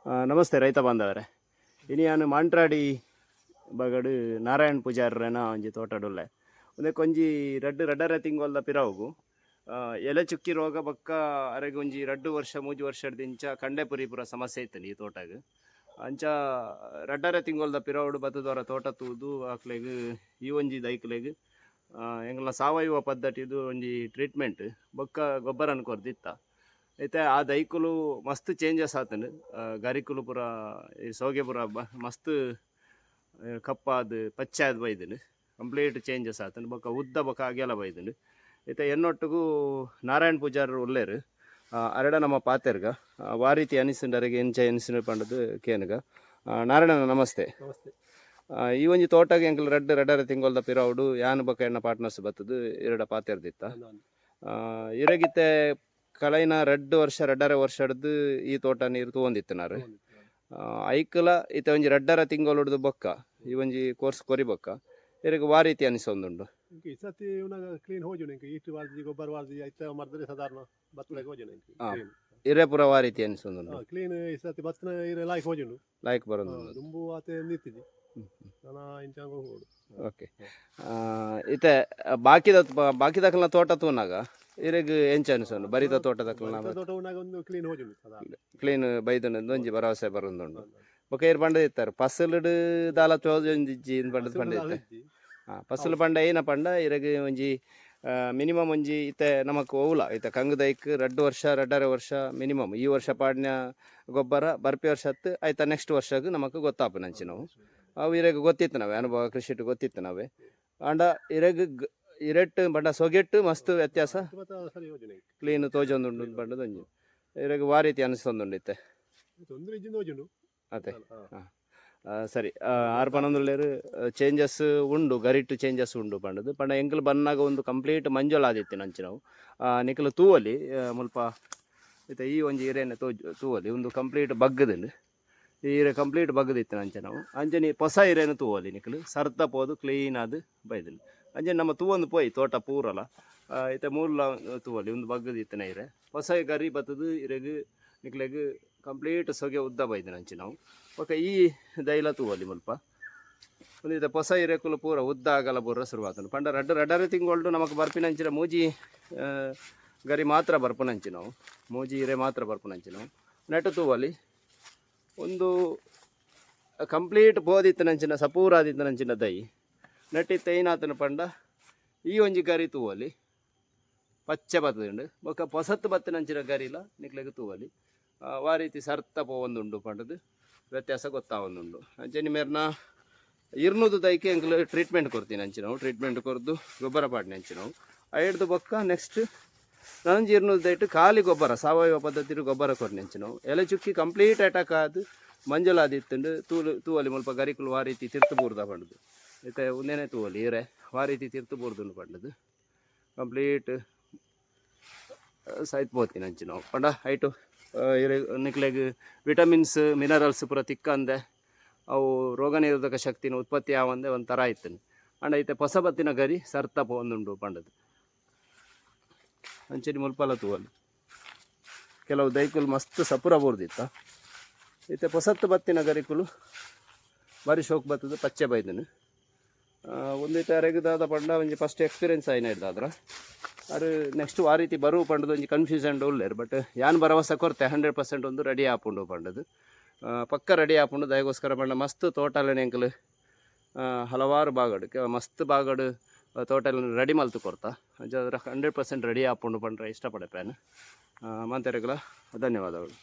ನಮಸ್ತೆ ರೈತ ಬಾಂಧವರೇ. ಇನಿ ನಾನು ಮಾಂಟ್ರಾಡಿ ಬಗಡು ನಾರಾಯಣ್ ಪೂಜಾರನ ಒಂಜಿ ತೋಟಡುಲ್ಲೆ ಒಂದೇ ಕೊಂಜಿ ರಡ್ಡರೆ ತಿಂಗೊಲ್ದ ಪಿರವುಗು ಎಲೆ ಚುಕ್ಕಿ ರೋಗ ಬೊಕ್ಕ ಅರೆಗೆ ಒಂಜಿ 2 ವರ್ಷ 3 ವರ್ಷದಿಂಚ ಕಂಡೆಪುರಿ ಪೂರ ಸಮಸ್ಯೆ ಇತ್ತನಿ ಈ ತೋಟಗ್ ಅಂಚ ರಡ್ಡರೆ ತಿಂಗೊಲ್ದ ಪಿರವುಡು ಬತ್ತದವರ ತೋಟ ತೂದು ಆಕ್ಲೆಗ್ ಈ ಒಂಜಿ ದೈಕ್ಲೆಗ್ ಎಂಗ್ಲ ಸಾವಯವ ಪದ್ಧತಿದು ಒಂಜಿ ಟ್ರೀಟ್ಮೆಂಟ್ ಬೊಕ್ಕ ಗೊಬ್ಬರನ ಕೊರ್ದಿತ್ತ ಐತೆ ಆ ದೈಕುಲು ಮಸ್ತ್ ಚೇಂಜಸ್ ಆತನು. ಗರಿಕುಲು ಪೂರ ಈ ಸೋಗೆ ಪೂರ ಮಸ್ತ್ ಕಪ್ಪಾದ ಪಚ್ಚಾದ ಬೈದನು ಕಂಪ್ಲೀಟ್ ಚೇಂಜಸ್ ಆತನು ಬೊಕ್ಕ ಉದ್ದ ಬೊಕ್ಕ ಅಗೆಲ ಬೈದನು. ಐತೆ ಎನ್ನೊಟ್ಟಿಗೂ ನಾರಾಯಣ್ ಪೂಜಾರ ಒಲ್ಲೇರು ಅರಡ ನಮ್ಮ ಪಾತೆರ್ಗ ವಾ ರೀತಿ ಅನಿಸಿಂಡರಿಗೆ ಎಂಚ ಎನಿಸಿನ ಪಂಡದು ಕೇನ್ಗ. ನಾರಾಯಣ ನಮಸ್ತೆ. ಈ ಒಂಜಿ ತೋಟಗೆ ಎಂಕಲ್ ರಡ್ಡರೆ ತಿಂಗೊಲ್ದ ಪಿರವುಡು ಯಾನ್ ಬೊಕ್ಕ ಎಣ್ಣ ಪಾರ್ಟ್ನರ್ಸ್ ಬತ್ತದು ಎರಡ ಪಾತೆರ್ದಿತ್ತ ಇರಗಿತ್ತೆ ಕಲೈನ 2 ವರ್ಷ ಹಿಡ್ದು ಈ ತೋಟ ನೀರು ತಗೊಂಡಿತ್ತನಾರು ಐಕಲ ಇತ್ತ ಒಂಜಿ ರಡ್ಡರ ತಿಂಗಳು ಹಿಡ್ದು ಬೊಕ್ಕ ಈ ಒಂಜಿ ಕೋರ್ಸ್ ಕೊರಿ ಬೊಕ್ಕ ಇರಗ ವಾ ರೀತಿ ಅನಿಸೊಂದುಂಡು. ಸತಿ ಕ್ಲೀನ್ ಹೋಜುನ ಈಟ್ ವಾರ್ದಿ ಗೊಬ್ಬರ ವಾರ್ದಿ ಐತ ಮರ್ದರೆ ಸಾಧಾರಣ ಬತ್ತಲಾಗ ಹೋಜುನ ಇರೆ ಪೂರ ವಾ ರೀತಿ ಅನಿಸೊಂದುಂಡು ಕ್ಲೀನ್ ಈ ಸತಿ ಬತ್ತನ ಇರೆ ಲಾಯ್ಕ್ ಹೋಜುಂಡು ಲೈಕ್ ಬರೋದು ದುಂಬು ಆತೆ ನಿಂತಿದ್ದಿ ನಾನು ಇಂಚಾಂಗ ಹೋಗೋಡು. ಓಕೆ ಇತ್ತೆ ಬಾಕಿದಕ್ಲ ತೋಟ ತೂನಾಗ ಇರೆಗ್ ಎಂಚ ಅನಿಸೋನು ಬರಿದ ತೋಟ ಒಂದು ಕ್ಲೀನ್ ಹೋಜುಂಡು ಕ್ಲೀನ್ ಬೈದೊಂದು ಒಂಜಿ ಭರವಸೆ ಬರೋದುಂಡು ಬೊಕ ಇರ್ ಪಂಡ ಇತ್ತಾರೆ ಫಸಲುಡು ದಾಲ ತೋಜೊಂದಿಜ್ಜಿ ಪಂಡದ ಪಂಡ ಇತ್ತೆ ಫಸಲು ಪಂಡ ಏನ ಪಂಡ ಇರೆಗ್ ಒಂಜಿ ಮಿನಿಮಮ್ ಒಂಜಿ ಇತ್ತೆ ನಮಕ್ ಓವುಲ ಇತ್ತೆ ಕಂಗದೈಕ್ 2 ವರ್ಷ ಮಿನಿಮಮ್ ಈ ವರ್ಷ ಪಾಡ್ನ ಗೊಬ್ಬರ ಬರ್ಪಿ ವರ್ಷ ಹತ್ತು ಆಯ್ತಾ ನೆಕ್ಸ್ಟ್ ವರ್ಷಕ್ಕೆ ನಮಕ್ ಗೊತ್ತಾಪು ನಂಚಿ ನಾವು ಅವು ಇರೆಗ್ ಗೊತ್ತಿತ್ತು ನಾವೇ ಅನುಭವ ಕೃಷಿಟ್ಟು ಗೊತ್ತಿತ್ತು ನಾವೇ ಅಂಡ ಇರೆಗ್ ಇರೆಟ್ ಬಣ್ಣ ಸೊಗೆಟ್ಟು ಮಸ್ತ್ ವ್ಯತ್ಯಾಸ ಕ್ಲೀನ್ ತೋಜೊಂದುಂಡು ಬಣ್ಣದ ಒಂಜಿ ಇರೆಗ್ ವಾ ರೀತಿ ಅನಿಸೊಂದುಂಡಿತ್ತೆ ಅದೇ ಸರಿ ಆರು ಪನೊಂದುಲ್ಲೇರು ಚೇಂಜಸ್ ಉಂಡು ಗರಿಟ್ಟು ಚೇಂಜಸ್ ಉಂಡು ಪಂಡದು ಪಂಡ ಎಂಕಲ್ ಬನ್ನಾಗ ಒಂದು ಕಂಪ್ಲೀಟ್ ಮಂಜೋಲ ಆದಿತ್ತು ನಂಚಿ ನಾವು ನಿಖಲು ತೂವಲಿ ಮುಲ್ಪ ಇತ್ತೆ ಈ ಒಂಜಿ ಇರೆನೆ ತೂವಲಿ ಒಂದು ಕಂಪ್ಲೀಟ್ ಬಗ್ಗದನು ಈ ಇರೆ ಕಂಪ್ಲೀಟ್ ಬಗ್ಗದಿತ್ತು ನಂಚೆ ನಾವು ಅಂಜನಿ ಹೊಸ ಇರೆನು ತೂವಲಿ ನಿಖಲು ಸರ್ದ ಪೋದು ಕ್ಲೀನ್ ಆದು ಬೈದನು ಅಂಜನಿ ನಮ್ಮ ತೂವೊಂದು ಪೋಯಿ ತೋಟ ಪೂರಲ್ಲ ಇತ್ತೆ ಮೂಲ ತೂವಲಿ ಒಂದು ಬಗ್ಗದಿತ್ತನ ಇರೆ ಹೊಸ ಗರಿ ಬತ್ತದು ಇರೆಗ್ ನಿಕ್ಲೆಗ್ ಕಂಪ್ಲೀಟ್ ಸೊಗೆ ಉದ್ದ ಬೈದು ನಂಚಿ ನಾವು ಓಕೆ ಈ ದೈಲ ತೂವಲಿ ಮುಲ್ಪ ಒಂದು ಇದು ಹೊಸ ಇರೆಕುಲು ಪೂರ ಉದ್ದ ಆಗಲ್ಲ ಪೂರ ಶುರುವಾತನು ಪಂಡ ರಡ್ಡರೆ ತಿಂಗಳು ನಮಕ್ ಬರ್ಪಿನಂಚಿನ ಮೂಜಿ ಗರಿ ಮಾತ್ರ ಬರ್ಪುನಂಚಿ ನಾವು ಮೂಜಿ ಇರೆ ಮಾತ್ರ ಬರ್ಪುನಂಚಿ ನಾವು ನೆಟ್ಟು ತೂವಲಿ ಒಂದು ಕಂಪ್ಲೀಟ್ ಬೋದಿತ್ತನಂಚಿನ ಸಪೂರಾದಿತ್ತನಂಚಿನ ದೈ ನೆಟ್ಟಿತ್ತ ಏನಾತನ ಪಂಡ ಈ ಒಂಜಿ ಗರಿ ತೂವಲಿ ಪಚ್ಚೆ ಬತ್ತದುಂಡು ಬೊಕ್ಕ ಪೊಸತ್ತು ಬತ್ತಿನಂಚಿನ ಗರಿಲ ನಿಕ್ಲೆಗ್ ತೂವಲಿ ವಾ ರೀತಿ ಸರ್ತ ಪೋವೊಂದುಂಡು ಪಂಡದು ವ್ಯತ್ಯಾಸ ಗೊತ್ತಾವೊಂದುಂಡು ಅಂಚನೆ ಮೇರ್ನ ಇರ್ನುದು ದೈಕೆ ಎಂಕ್ಲು ಟ್ರೀಟ್ಮೆಂಟ್ ಕೊಡ್ತೀನಿ ಅಂಚಿ ನಾವು ಟ್ರೀಟ್ಮೆಂಟ್ ಕೊರ್ದು ಗೊಬ್ಬರ ಪಾಡ್ನಿ ಅಂಚಿ ನಾವು ಐಡ್ದು ಬೊಕ್ಕ ನೆಕ್ಸ್ಟ್ ನನಂಜಿ ಇರ್ನುದು ದೈಟ್ ಖಾಲಿ ಗೊಬ್ಬರ ಸಾವಯವ ಪದ್ಧತಿ ಗೊಬ್ಬರ ಕೊಡ್ನಿ ಅಂಚಿ ನಾವು ಎಲೆ ಚುಕ್ಕಿ ಕಂಪ್ಲೀಟ್ ಅಟ್ಯಾಕ್ ಆದು ಮಂಜುಲಾದಿತ್ತುಂಡು ತೂವಲಿ ಮುಲ್ಪ ಗರಿಕುಲು ವಾ ರೀತಿ ತಿರ್ತು ಬೂರ್ದ ಪಂಡದು ಇತ್ತೆ ಒಂದೇನೆ ತೂವಲಿ ಇರೆ ವಾ ರೀತಿ ತಿರ್ತು ಬೂರ್ದುಂಡು ಪಂಡದು ಕಂಪ್ಲೀಟ್ ಸೈತ್ ಬೋತೀನಿ ಅಂಚಿ ನಾವು ಪಂಡ ಐಟು ನಿಕ್ಲೆಗ್ ವಿಟಮಿನ್ಸ್ ಮಿನರಲ್ಸ್ ಪೂರ ತಿಕ್ಕಂದೆ ಅವು ರೋಗ ನಿರೋಧಕ ಶಕ್ತಿನ ಉತ್ಪತ್ತಿ ಆವಂದೆ ಒಂಥರ ಆಯ್ತನು ಅಂಡ ಐತೆ ಹೊಸ ಬತ್ತಿನ ಗರಿ ಸರ್ತ ಪೋಂದುಂಡು ಪಂಡದು ಅಂಚೆನಿ ಮುಲ್ಪಲ ತೂವಲಿ ಕೆಲವು ದೈಕುಲು ಮಸ್ತ್ ಸಪುರ ಬೋರ್ದಿತ್ತ ಐತೆ ಹೊಸತ್ತು ಬತ್ತಿನ ಗರಿಕುಲು ಬಾರಿ ಶೋಕ್ ಬತ್ತದು ಪಚ್ಚೆ ಬೈದನು ಒಂದೈತೆ ಅರೆಗದಾದ ಪಂಡ ಒಂಜಿ ಫಸ್ಟ್ ಎಕ್ಸ್ಪೀರಿಯನ್ಸ್ ಆಯ್ನ ಇಡ್ದಾದ್ರ ಅದು ನೆಕ್ಸ್ಟ್ ಆ ರೀತಿ ಬರುವ ಪಂಡದು ಒಂಜಿ ಕನ್ಫ್ಯೂಷನ್ ಉಳ್ಳೇರು ಬಟ್ ಯಾನ್ ಭರವಸೆ ಕೊರ್ತೆ 100% ಒಂದು ರೆಡಿ ಆಪುಂಡು ಪಂಡದು ಪಕ್ಕ ರೆಡಿ ಆಪುಂಡು ದಯಗೋಸ್ಕರ ಪಂಡ ಮಸ್ತ್ ತೋಟಲೆನ ಎಂಕಲು ಹಲವಾರು ಬಾಗಡು ಮಸ್ತ್ ಬಾಗಡು ತೋಟಲ್ ರೆಡಿ ಮಲ್ತು ಕೊರ್ತಾ ಅಂಚ 100% ರೆಡಿ ಆಪುಂಡು ಪಂಡ್ರೆ ಇಷ್ಟಪಡೆ ಪ್ಯಾನ್ ಮಂತೆರೆಗಳ ಧನ್ಯವಾದಗಳು.